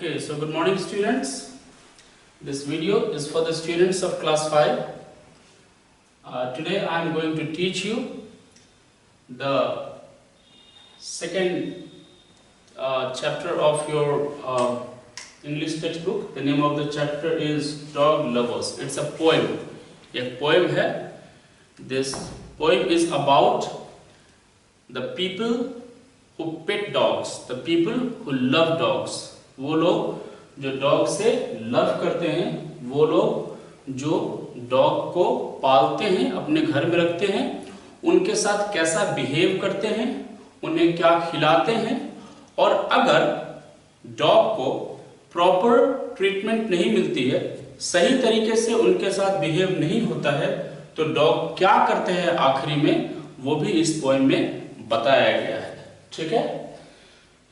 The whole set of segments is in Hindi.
Okay, so good morning students. This video is for the students of class 5. Today I am going to teach you the second chapter of your English textbook. The name of the chapter is Dog Lovers. It's a poem. एक poem है. This poem is about the people who pet dogs, the people who love dogs. वो लोग जो डॉग से लव करते हैं, वो लोग जो डॉग को पालते हैं, अपने घर में रखते हैं, उनके साथ कैसा बिहेव करते हैं, उन्हें क्या खिलाते हैं, और अगर डॉग को प्रॉपर ट्रीटमेंट नहीं मिलती है, सही तरीके से उनके साथ बिहेव नहीं होता है, तो डॉग क्या करते हैं आखिरी में, वो भी इस पोएम में बताया गया है. ठीक है,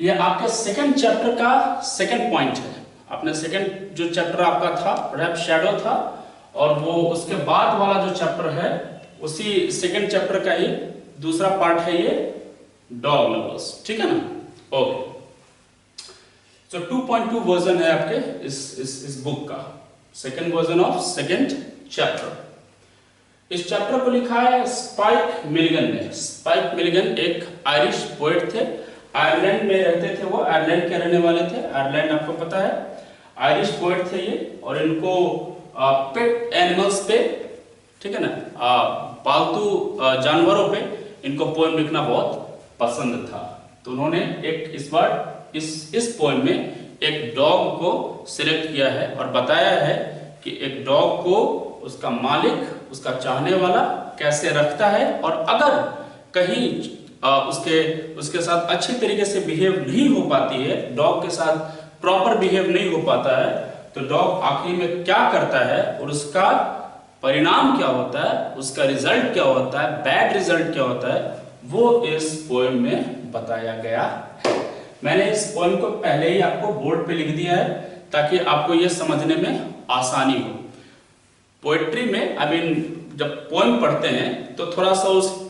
ये आपके सेकंड चैप्टर का सेकंड पॉइंट है. आपने सेकंड जो चैप्टर आपका था रैप शैडो था, और वो उसके बाद वाला जो चैप्टर है उसी सेकंड चैप्टर का ही दूसरा पार्ट है ये डॉग लवर्स. ठीक है ना. ओके, सो 2.2 वर्जन है आपके इस बुक का, second version of second chapter. इस चैप्टर को लिखा है स्पाइक मिलिगन ने. स्पाइक मिलिगन एक आयरिश पोएट थे, आयरलैंड में रहते थे. वो आयरलैंड के रहने वाले थे. आयरलैंड आपको पता है, आयरिश पोएट थे ये, और इनको पेट एनिमल्स पे, ठीक है ना, पालतू जानवरों पे इनको पोएम लिखना बहुत पसंद था. तो उन्होंने एक इस बार इस पोएम में एक डॉग को सिलेक्ट किया है और बताया है कि एक डॉग को उसका मालिक, उसका चाहने वाला कैसे रखता है, और अगर कहीं उसके साथ अच्छी तरीके से बिहेव नहीं हो पाती है, डॉग के साथ प्रॉपर बिहेव नहीं हो पाता है, तो डॉग आखिर में क्या करता है और उसका परिणाम क्या होता है, उसका रिजल्ट क्या होता है, बैड रिजल्ट क्या होता है, वो इस पोएम में बताया गया है. मैंने इस पोएम को पहले ही आपको बोर्ड पे लिख दिया है ताकि आपको ये समझने में आसानी हो. पोएट्री में जब पोएम पढ़ते हैं तो थोड़ा सा उसका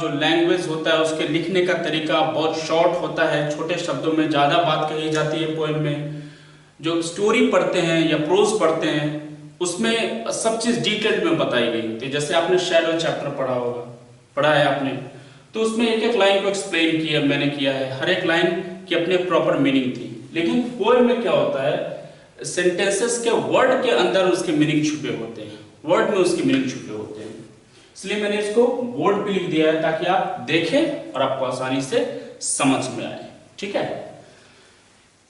जो लैंग्वेज होता है, उसके लिखने का तरीका बहुत शॉर्ट होता है, छोटे शब्दों में ज़्यादा बात कही जाती है पोएम में. जो स्टोरी पढ़ते हैं या प्रोज पढ़ते हैं उसमें सब चीज़ डिटेल में बताई गई होती है. जैसे आपने शैडो चैप्टर पढ़ा है आपने, तो उसमें एक एक लाइन को एक्सप्लेन किया, मैंने किया है. हर एक लाइन की अपने प्रॉपर मीनिंग थी. लेकिन पोएम में क्या होता है, सेंटेंसेस के वर्ड के अंदर उसके मीनिंग छुपे होते हैं, वर्ड में उसके मीनिंग छुपे होते हैं. इसलिए मैंने इसको बोर्ड पे लिख दिया है ताकि आप देखें और आपको आसानी से समझ में आए. ठीक है,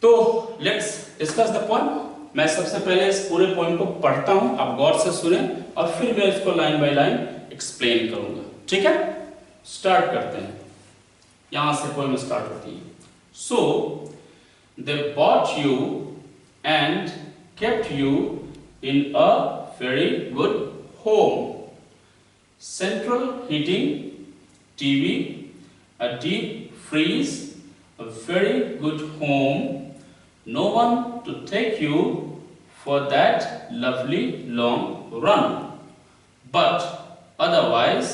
तो लेट्स डिस्कस द पोएम. मैं सबसे पहले इस पूरे पोएम को पढ़ता हूं, आप गौर से सुने, और फिर मैं इसको लाइन बाय लाइन एक्सप्लेन करूंगा. ठीक है, स्टार्ट करते हैं. यहां से पोएम स्टार्ट होती है. So they bought you and kept you in a very good home. Central heating, TV, a deep freeze, a very good home. No one to take you for that lovely long run. But otherwise,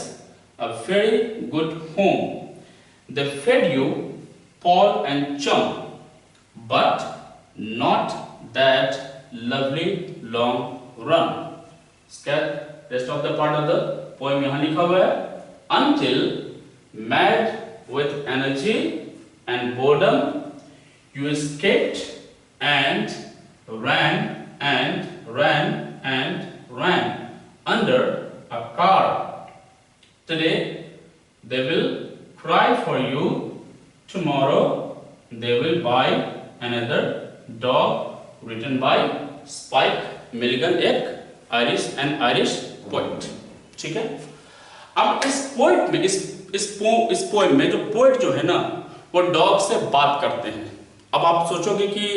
a very good home. They fed you Paul and Chum, but not that lovely long run. Rest of the part of the poem यहाँ लिखा हुआ है. Until mad with energy and boredom, you escaped and ran and ran and ran under a car. Today they will cry for you. Tomorrow they will buy another dog. Written by Spike Milligan, एक आयरिश पोएट. ठीक है, अब इस पोएट में इस पोएम में जो पोएट जो है ना, वो डॉग से बात करते हैं. अब आप सोचोगे कि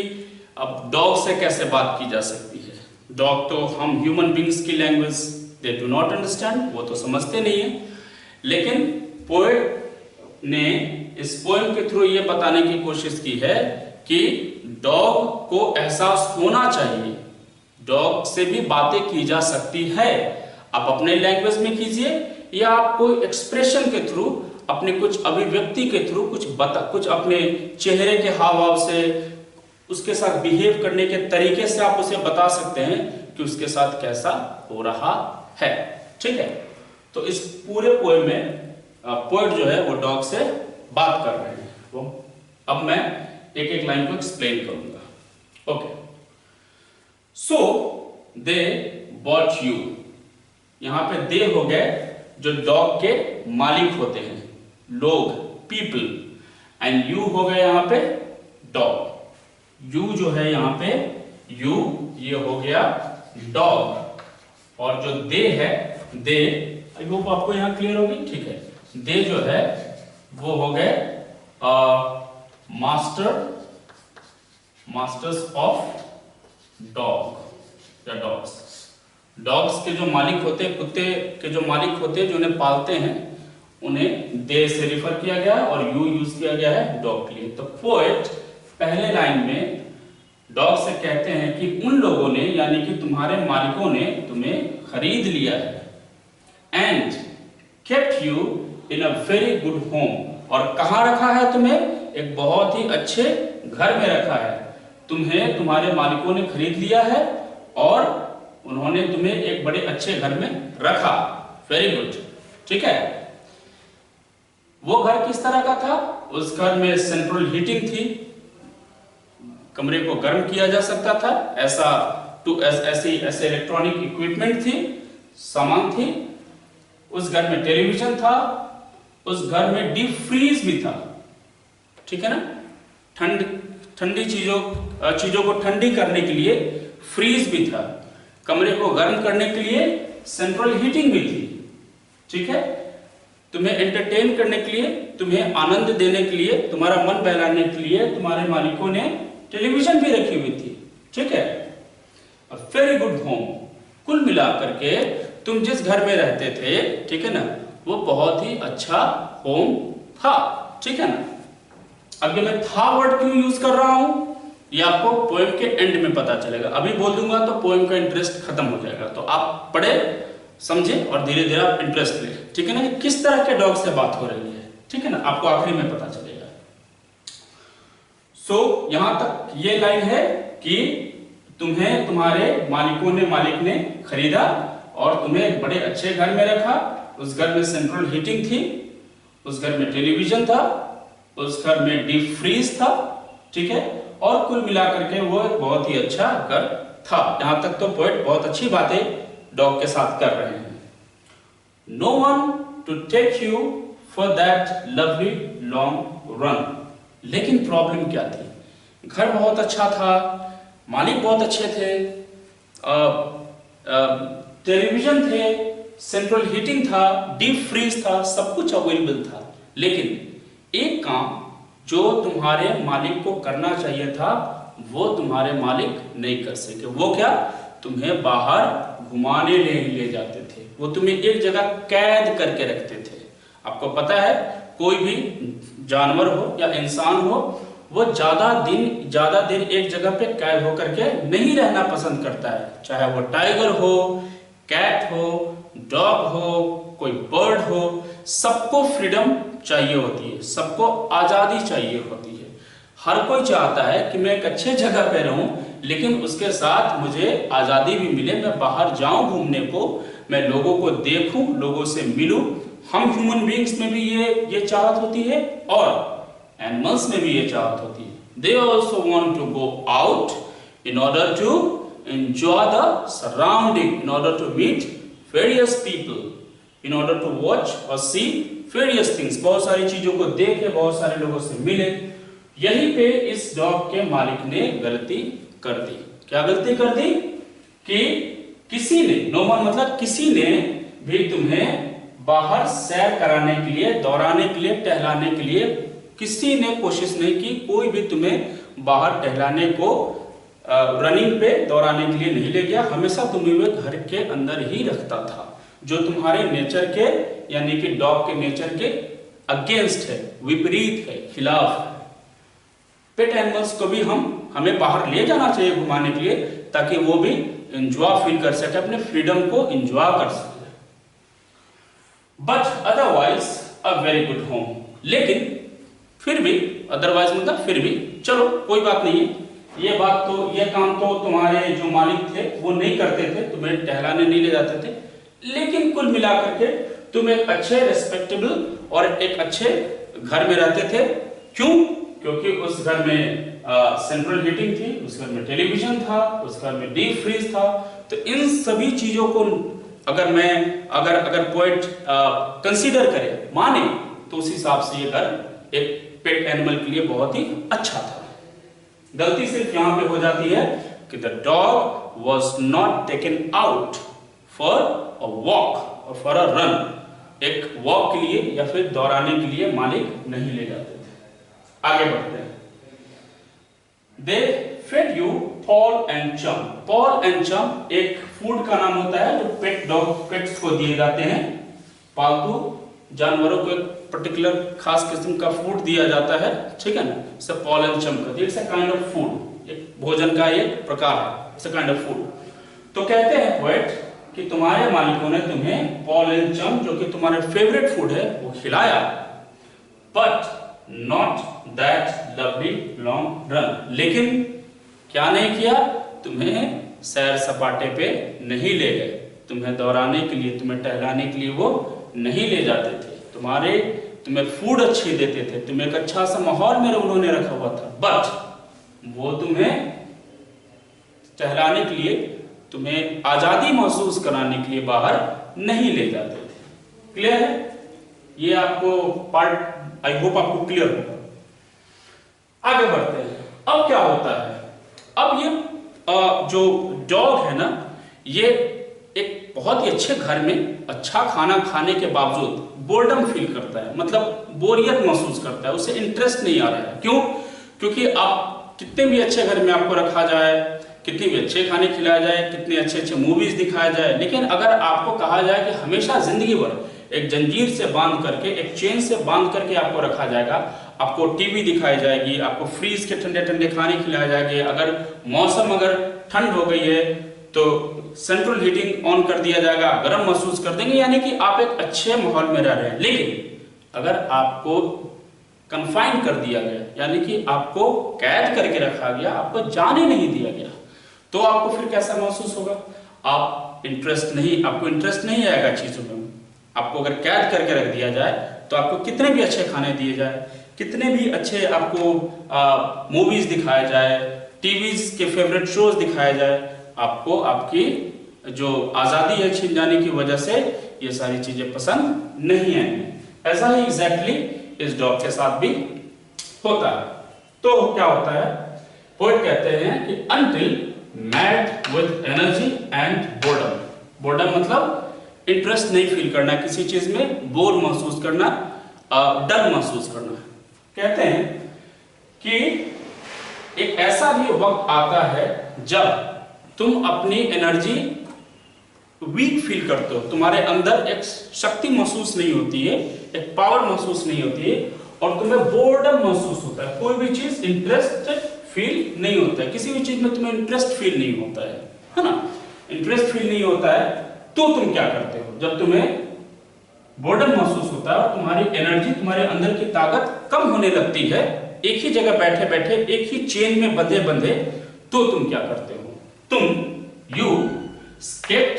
अब डॉग से कैसे बात की जा सकती है. डॉग तो हम ह्यूमन बींग्स की language they do not understand, वो तो समझते नहीं है. लेकिन पोएट ने इस पोएम के थ्रू ये बताने की कोशिश की है कि डॉग को एहसास होना चाहिए, डॉग से भी बातें की जा सकती है. आप अपने लैंग्वेज में कीजिए या आप कोई एक्सप्रेशन के थ्रू, अपने कुछ अभिव्यक्ति के थ्रू, कुछ अपने चेहरे के हाव भाव से, उसके साथ बिहेव करने के तरीके से आप उसे बता सकते हैं कि उसके साथ कैसा हो रहा है। ठीक है, तो इस पूरे पोएम में पोएट जो है वो डॉग से बात कर रहे हैं। वो अब मैं एक एक लाइन को एक्सप्लेन करूंगा। Okay, so they bought you, यहां पे दे हो गए जो डॉग के मालिक होते हैं, लोग, पीपल, एंड यू हो गए यहां पे डॉग। यू जो है यहां पे यू, ये हो गया डॉग, और जो दे है, दे, आई होप आपको यहां क्लियर होगी। ठीक है, दे जो है वो हो गए मास्टर्स ऑफ डॉग या डॉग्स। डॉग्स के जो मालिक होते हैं, कुत्ते के जो मालिक होते हैं, जो उन्हें पालते हैं, उन्हें दे से रिफर किया गया है और यू यूज किया गया है डॉग के लिए। तो पोएट पहले लाइन में डॉग से कहते हैं कि उन लोगों ने, यानी कि तुम्हारे मालिकों ने तुम्हें खरीद लिया है, and kept you in a very good home, और कहां रखा है तुम्हें? एक बहुत ही अच्छे घर में रखा है। तुम्हें तुम्हारे मालिकों ने खरीद लिया है और उन्होंने तुम्हें एक बड़े अच्छे घर में रखा। Very good. ठीक है, वो घर किस तरह का था? उस घर में सेंट्रल हीटिंग थी, कमरे को गर्म किया जा सकता था, ऐसे इलेक्ट्रॉनिक इक्विपमेंट थी, सामान थी। उस घर में टेलीविजन था, उस घर में डीप फ्रीज भी था। ठीक है ना, ठंडी चीजों को ठंडी करने के लिए फ्रीज भी था, कमरे को गर्म करने के लिए सेंट्रल हीटिंग भी थी। ठीक है, तुम्हें एंटरटेन करने के लिए, तुम्हें आनंद देने के लिए, तुम्हारा मन बहलाने के लिए तुम्हारे मालिकों ने टेलीविजन भी रखी हुई थी। ठीक है, वेरी गुड होम, कुल मिलाकर के तुम जिस घर में रहते थे, ठीक है ना, वो बहुत ही अच्छा होम था। ठीक है ना, अभी मैं था वर्ड क्यों यूज कर रहा हूं, ये आपको पोएम के एंड में पता चलेगा। अभी बोल दूंगा तो पोएम का इंटरेस्ट खत्म हो जाएगा। तो आप पढ़े, समझे और धीरे धीरे आप इंटरेस्ट ले। ठीक है ना, कि किस तरह के डॉग से बात हो रही है। ठीक है ना, आपको आखिरी में पता चलेगा। सो यहां तक ये लाइन है कि तुम्हें तुम्हारे मालिक ने खरीदा और तुम्हें एक बड़े अच्छे घर में रखा। उस घर में सेंट्रल हीटिंग थी, उस घर में टेलीविजन था, उस घर में डीप फ्रीज था। ठीक है, और कुल मिलाकर के वो एक बहुत ही अच्छा घर था। यहां तक तो पोएट बहुत अच्छी बातें डॉग के साथ कर रहे हैं। No one to take you for that lovely long run, लेकिन प्रॉब्लम क्या थी? घर बहुत अच्छा था, मालिक बहुत अच्छे थे, टेलीविजन थे, सेंट्रल हीटिंग था, डीप फ्रीज था, सब कुछ अवेलेबल था, लेकिन एक काम जो तुम्हारे मालिक को करना चाहिए था वो तुम्हारे मालिक नहीं कर सके। वो क्या? तुम्हें बाहर घुमाने ले जाते थे, वो तुम्हें एक जगह कैद करके रखते थे। आपको पता है, कोई भी जानवर हो या इंसान हो, वो ज्यादा देर एक जगह पे कैद होकर के नहीं रहना पसंद करता है। चाहे वो टाइगर हो, कैट हो, डॉग हो, कोई बर्ड हो, सबको फ्रीडम चाहिए होती है, सबको आजादी चाहिए होती है। हर कोई चाहता है कि मैं एक अच्छे जगह पे रहूं, लेकिन उसके साथ मुझे आजादी भी मिले, मैं बाहर जाऊं घूमने को, मैं लोगों को देखूं, लोगों से मिलूं। हम ह्यूमन बीइंग्स में भी ये चाहत होती है और एनिमल्स में भी ये चाहत होती है। They also want to go out in order to enjoy the surrounding, in order to meet various people, in order to watch और सी वेरियस थिंग्स, बहुत सारी चीजों को देखे, बहुत सारे लोगों से मिले। यहीं पे इस डॉग के मालिक ने गलती कर दी। क्या गलती कर दी? कि किसी ने, नो वन मतलब किसी ने भी तुम्हें बाहर सैर कराने के लिए, दौड़ाने के लिए, टहलाने के लिए किसी ने कोशिश नहीं की। कोई भी तुम्हें बाहर टहलाने को, रनिंग पे दौड़ाने के लिए नहीं ले गया। हमेशा तुम्हें वे घर के अंदर ही रखता था, जो तुम्हारे नेचर के, यानी कि डॉग के नेचर के अगेंस्ट है, विपरीत है, खिलाफ है। पेट एनिमल्स को भी हमें बाहर ले जाना चाहिए घुमाने के लिए, ताकि वो भी एंजॉय फील कर सके, अपने फ्रीडम को एंजॉय कर सके। But otherwise a very good home, लेकिन फिर भी, अदरवाइज मतलब फिर भी, चलो कोई बात नहीं है, ये बात तो, ये काम तो तुम्हारे जो मालिक थे वो नहीं करते थे, तुम्हें टहलाने नहीं ले जाते थे, लेकिन कुल मिलाकर के तुम एक अच्छे रिस्पेक्टेबल और एक अच्छे घर में रहते थे। क्यों? क्योंकि उस घर में सेंट्रल हीटिंग थी, उस घर में टेलीविजन था, उस घर में डीप फ्रीज था। तो इन सभी चीजों को अगर पोएट कंसीडर करे, माने, तो उस हिसाब से ये घर एक पेट एनिमल के लिए बहुत ही अच्छा था। गलती सिर्फ यहां पे हो जाती है कि the dog was not taken out for a walk और फॉर अ रन। एक वॉक के लिए या फिर दौड़ाने के लिए मालिक नहीं ले जाते थे। आगे बढ़ते हैं। दे फेड यू पॉल एंड चम। पॉल एंड चम एक फूड का नाम होता है जो पेट्स को दिए जाते हैं। पालतू जानवरों को एक पर्टिकुलर खास किस्म का फूड दिया जाता है, ठीक है ना। इसे पॉल एंड चम कहते हैं। It's a kind of food, एक भोजन का एक प्रकार है, it's a kind of food. तो कहते हैं पोएट कि तुम्हारे मालिकों ने तुम्हें पॉल एंड चम, जो कि तुम्हारे फेवरेट फूड है, वो खिलाया, but not that lovely long run. लेकिन क्या नहीं किया? तुम्हें सैर सपाटे पे नहीं ले गए, तुम्हें दौड़ाने के लिए, तुम्हें टहलाने के लिए वो नहीं ले जाते थे। तुम्हें फूड अच्छी देते थे, तुम्हें एक अच्छा सा माहौल में उन्होंने रखा हुआ था, बट वो तुम्हें टहलाने के लिए, तुम्हें आजादी महसूस कराने के लिए बाहर नहीं ले जाते थे। क्लियर है? ये आपको पार्ट आई होप आपको क्लियर होगा। आगे बढ़ते हैं। अब क्या होता है? अब ये जो डॉग है ना, ये एक बहुत ही अच्छे घर में अच्छा खाना खाने के बावजूद बोर्डम फील करता है, मतलब बोरियत महसूस करता है, उसे इंटरेस्ट नहीं आ रहा है। क्यों? क्योंकि आप कितने भी अच्छे घर में आपको रखा जाए, कितने भी अच्छे खाने खिलाया जाए, कितने अच्छे अच्छे मूवीज दिखाया जाए, लेकिन अगर आपको कहा जाए कि हमेशा जिंदगी भर एक जंजीर से बांध करके, एक चेन से बांध करके आपको रखा जाएगा, आपको टीवी दिखाई जाएगी, आपको फ्रीज के ठंडे ठंडे खाने खिलाए जाएंगे, अगर मौसम अगर ठंड हो गई है तो सेंट्रल हीटिंग ऑन कर दिया जाएगा, गर्म महसूस कर देंगे, यानी कि आप एक अच्छे माहौल में रह रहे हैं। लेकिन अगर आपको कन्फाइन कर दिया गया, यानी कि आपको कैद करके रखा गया, आपको जाने नहीं दिया गया, तो आपको फिर कैसा महसूस होगा? आपको इंटरेस्ट नहीं आएगा चीजों में। आपको अगर कैद करके रख दिया जाए तो आपको कितने भी अच्छे खाने दिए जाए, कितने भी अच्छे आपको मूवीज दिखाए जाए, टीवीज के फेवरेट शोज दिखाए जाए, आपको आपकी जो आजादी है छीन जाने की वजह से ये सारी चीजें पसंद नहीं आएंगी। ऐसा ही एग्जैक्टली इस डॉग के साथ भी होता है। तो क्या होता है? पोएट कहते हैं कि until mad with energy and boredom। boredom मतलब इंटरेस्ट नहीं फील करना किसी चीज में, बोर महसूस करना, डर महसूस करना। कहते हैं कि एक ऐसा भी वक्त आता है जब तुम अपनी एनर्जी वीक फील करते हो, तुम्हारे अंदर एक शक्ति महसूस नहीं होती है, एक पावर महसूस नहीं होती है, और तुम्हें बोर्डम महसूस होता है। कोई भी चीज इंटरेस्ट फील नहीं होता है, किसी भी चीज में तुम्हें इंटरेस्ट फील नहीं होता है ना। इंटरेस्ट फील नहीं होता है तो तुम क्या करते हो? जब तुम्हें बोर्डम महसूस होता है और तुम्हारी एनर्जी, तुम्हारे अंदर की ताकत कम होने लगती है, एक ही जगह बैठे बैठे, एक ही चेन में बंधे बंधे, तो तुम क्या करते हो? You escaped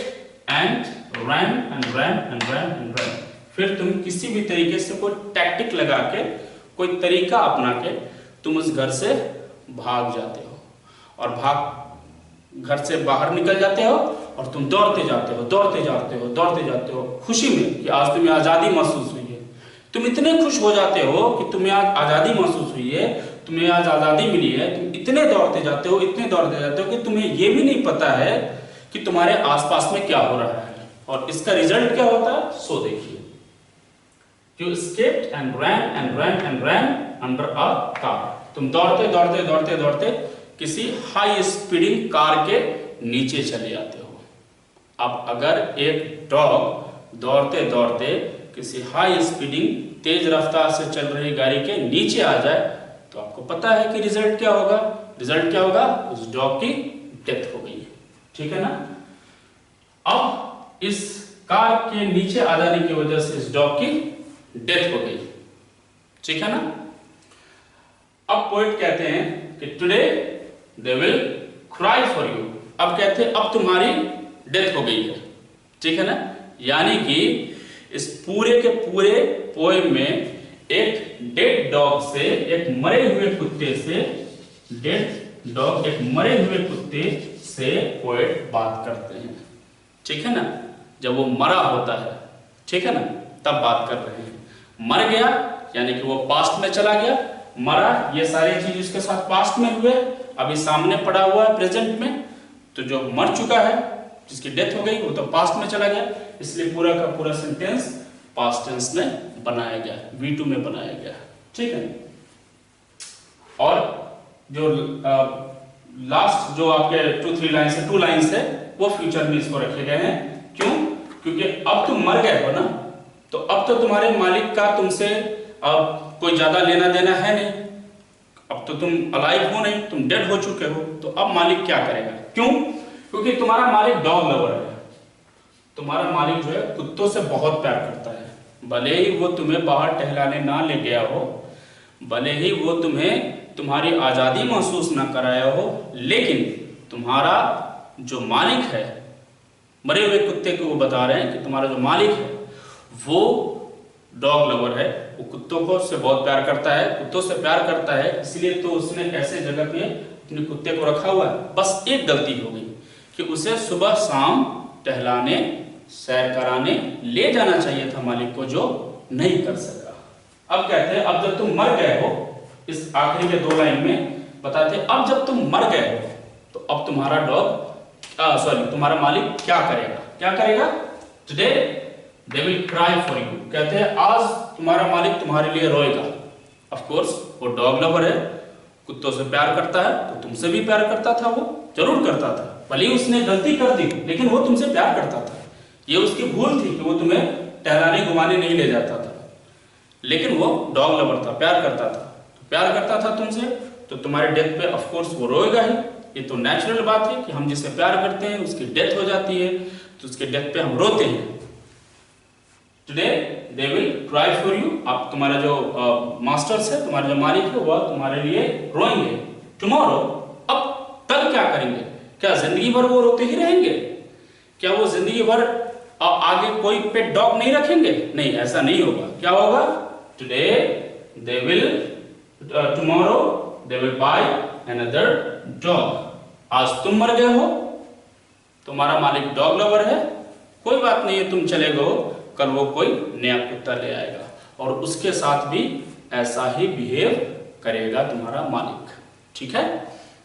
and ran. फिर तुम किसी भी तरीके से कोई टैक्टिक लगा के, कोई तरीका अपना के तुम उस घर से भाग जाते हो, और घर से बाहर निकल जाते हो, और तुम दौड़ते जाते हो खुशी में कि आज तुम्हें आजादी महसूस हुई है। तुम इतने खुश हो जाते हो कि तुम्हें आज आजादी महसूस हुई है, तुम्हें आज आजादी मिली है। तुम इतने दौड़ते जाते हो कि तुम्हें यह भी नहीं पता है कि तुम्हारे आसपास में क्या हो रहा है, और इसका रिजल्ट क्या होता है सो देखिए। You escaped and ran under a car। तुम दौड़ते किसी हाई स्पीडिंग कार के नीचे चले आते हो। अब अगर एक डॉग दौड़ते किसी हाई स्पीडिंग तेज रफ्तार से चल रही गाड़ी के नीचे आ जाए तो आपको पता है कि रिजल्ट क्या होगा? उस डॉग की डेथ हो गई है, ठीक है ना। अब इस कार के नीचे आ जाने की वजह से इस डॉग की डेथ हो गई, ठीक है ना। अब पोएट कहते हैं कि today they will cry for you। अब कहते हैं अब तुम्हारी डेथ हो गई है, ठीक है ना। यानी कि इस पूरे के पूरे पोएम में एक डेड डॉग से, एक मरे हुए कुत्ते से, डेड डॉग एक मरे हुए कुत्ते से पोएट बात करते हैं, ठीक है ना। जब वो मरा होता है, ठीक है ना, तब बात कर रहे हैं। मर गया यानी कि वो पास्ट में चला गया, मरा ये सारी चीज उसके साथ पास्ट में हुए, अभी सामने पड़ा हुआ है प्रेजेंट में। तो जो मर चुका है, जिसकी डेथ हो गई, वो तो पास्ट में चला गया, इसलिए पूरा का पूरा सेंटेंस पास्ट टेंस में बनाया गया, V2 में बनाया गया, ठीक है। और जो लास्ट जो आपके 2-3 लाइन्स है, 2 लाइन्स है, वो फ्यूचर में इसको रखे गए हैं। क्यों? क्योंकि अब तुम मर गए हो ना, तो अब तो तुम्हारे मालिक का तुमसे अब कोई ज्यादा लेना देना है नहीं, अब तो तुम अलाइव हो नहीं, तुम डेड हो चुके हो, तो अब मालिक क्या करेगा? क्यों? क्योंकि तुम्हारा मालिक डॉग लवर है, तुम्हारा मालिक जो है कुत्तों से बहुत प्यार करता है। भले ही वो तुम्हें बाहर टहलाने ना ले गया हो, भले ही वो तुम्हें तुम्हारी आजादी महसूस ना कराया हो, लेकिन तुम्हारा जो मालिक है, मरे हुए कुत्ते को वो बता रहे हैं कि तुम्हारा जो मालिक है वो डॉग लवर है, वो कुत्तों को से बहुत प्यार करता है, कुत्तों से प्यार करता है, इसलिए तो उसने ऐसे जगह पे अपने कुत्ते को रखा हुआ है। बस एक गलती हो गई कि उसे सुबह शाम टहलाने, सैर कराने ले जाना चाहिए था मालिक को, जो नहीं कर सका। अब कहते हैं अब जब तुम मर गए हो, इस आखिरी के 2 लाइन में बताते हैं अब जब तुम मर गए हो तो अब तुम्हारा डॉग तुम्हारा मालिक क्या करेगा? क्या करेगा? Today they will cry for you. कहते हैं आज तुम्हारा मालिक तुम्हारे लिए रोएगा। ऑफ कोर्स वो डॉग लवर है, कुत्तों से प्यार करता है, तो तुमसे भी प्यार करता था, वो जरूर करता था। भले ही उसने गलती कर दी, लेकिन वो तुमसे प्यार करता था। ये उसकी भूल थी कि वो तुम्हें टहलाने घुमाने नहीं ले जाता था, लेकिन वो डॉग लवर था, प्यार करता था, प्यार करता था तुमसे, तो तुम्हारे डेथ पे ऑफ कोर्स वो रोएगा ही। ये तो नेचुरल बात है कि हम जिससे प्यार करते हैं उसकी डेथ हो जाती है, तो उसके डेथ पे हम रोते हैं। Today they will cry for you. अब तुम्हारा जो मास्टर्स है, तुम्हारा जो मालिक है, वह तुम्हारे लिए रोएंगे। टुमारो, अब कल क्या करेंगे? क्या जिंदगी भर वो रोते ही रहेंगे? क्या वो जिंदगी भर आगे कोई पेट डॉग नहीं रखेंगे? नहीं, ऐसा नहीं होगा। क्या होगा? Today they will tomorrow they will by another dog. आज तुम मर गए हो, तुम्हारा मालिक डॉग लवर है, कोई बात नहीं है, तुम चले गए, कल वो कोई नया कुत्ता ले आएगा और उसके साथ भी ऐसा ही बिहेव करेगा तुम्हारा मालिक, ठीक है।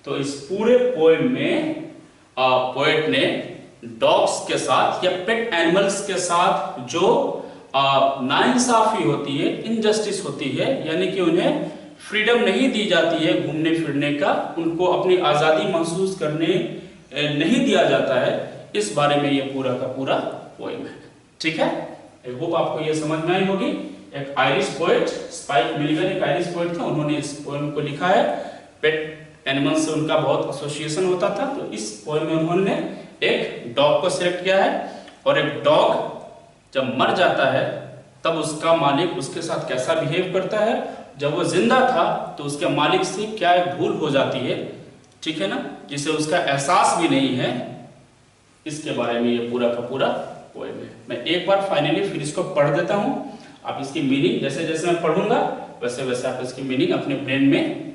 तो इस पूरे पोएम में पोएट ने डॉग्स के साथ या पेट एनिमल्स के साथ जो नाइंसाफी होती है, इनजस्टिस होती है, यानी कि उन्हें फ्रीडम नहीं दी जाती है घूमने फिरने का, उनको अपनी आजादी महसूस करने नहीं दिया जाता है, इस बारे में ये पूरा का पूरा पोएम है, ठीक है। आई होप आपको ये समझ में आई होगी। एक आयरिश पोएट, स्पाइक मिलिगन एक आयरिश पोएट था, उन्होंने इस पोएम को लिखा है। पेट एनिमल से उनका बहुत एसोसिएशन होता था, तो इस पोएम में उन्होंने एक डॉग को सिलेक्ट किया है। और एक डॉग जब मर जाता है तब उसका मालिक उसके साथ कैसा बिहेव करता है, जब वो जिंदा था तो उसके मालिक से क्या एक भूल हो जाती है, ठीक है ना, जिसे उसका एहसास भी नहीं है, इसके बारे में ये पूरा का पूरा पोएम है। मैं एक बार फाइनली फिर इसको पढ़ देता हूँ, आप इसकी मीनिंग जैसे जैसे मैं पढ़ूंगा वैसे वैसे आप इसकी मीनिंग अपने ब्रेन में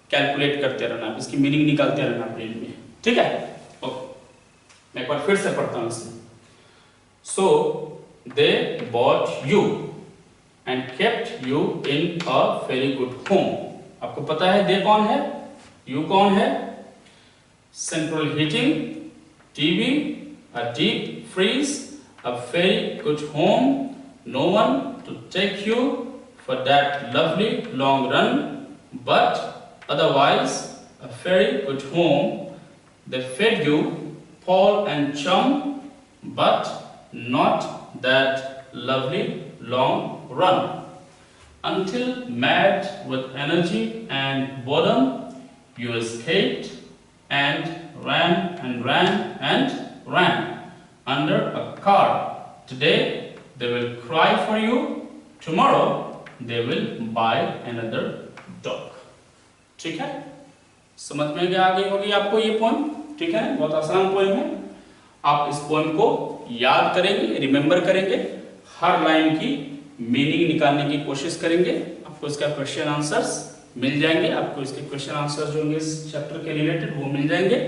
कैलकुलेट करते रहना, इसकी मीनिंग निकालते रहना ब्रेन में, ठीक है। ओके, मैं एक बार फिर से पढ़ता हूँ इसे। So they bought you and kept you in a very good home. आपको पता है दे कौन है, यू कौन है? Central heating, TV, a deep freeze, a very good home, no one to take you for that lovely long run, but otherwise a very good home. They fed you Paul and chum, but not that lovely long run. Until mad with energy and boredom, you escaped and ran under a car. Today they will cry for you, tomorrow they will buy another dog. ठीक है, समझ में आ गई होगी आपको ये पोएम, ठीक है, बहुत आसान पोएम है। आप इस पोएम को याद करेंगे, रिमेंबर करेंगे, हर लाइन की मीनिंग निकालने की कोशिश करेंगे। आपको इसका क्वेश्चन आंसर्स मिल जाएंगे, आपको इसके क्वेश्चन आंसर जो होंगे इस चैप्टर के रिलेटेड वो मिल जाएंगे।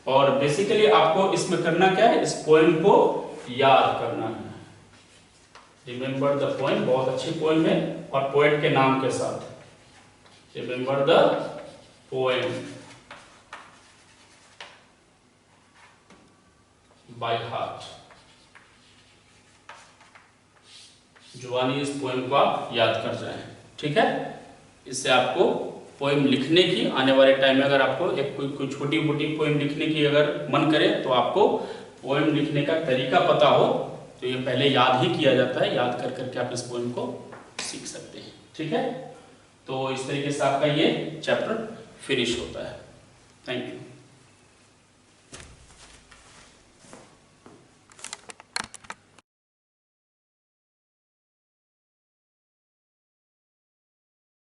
और बेसिकली आपको इसमें करना क्या है, इस पोएम को याद करना है। रिमेंबर द पोएम, बहुत अच्छी पोएम है और पोएट के नाम के साथ। Remember the poem by heart. जुबानी इस पोएम को आप याद कर जाएं, ठीक है। इससे आपको पोएम लिखने की आने वाले टाइम में अगर आपको एक कोई छोटी मोटी पोएम लिखने की अगर मन करे तो आपको पोएम लिखने का तरीका पता हो तो ये पहले याद ही किया जाता है, याद कर करके आप इस पोएम को सीख सकते हैं, ठीक है। तो इस तरीके से आपका ये चैप्टर फिनिश होता है। Thank you.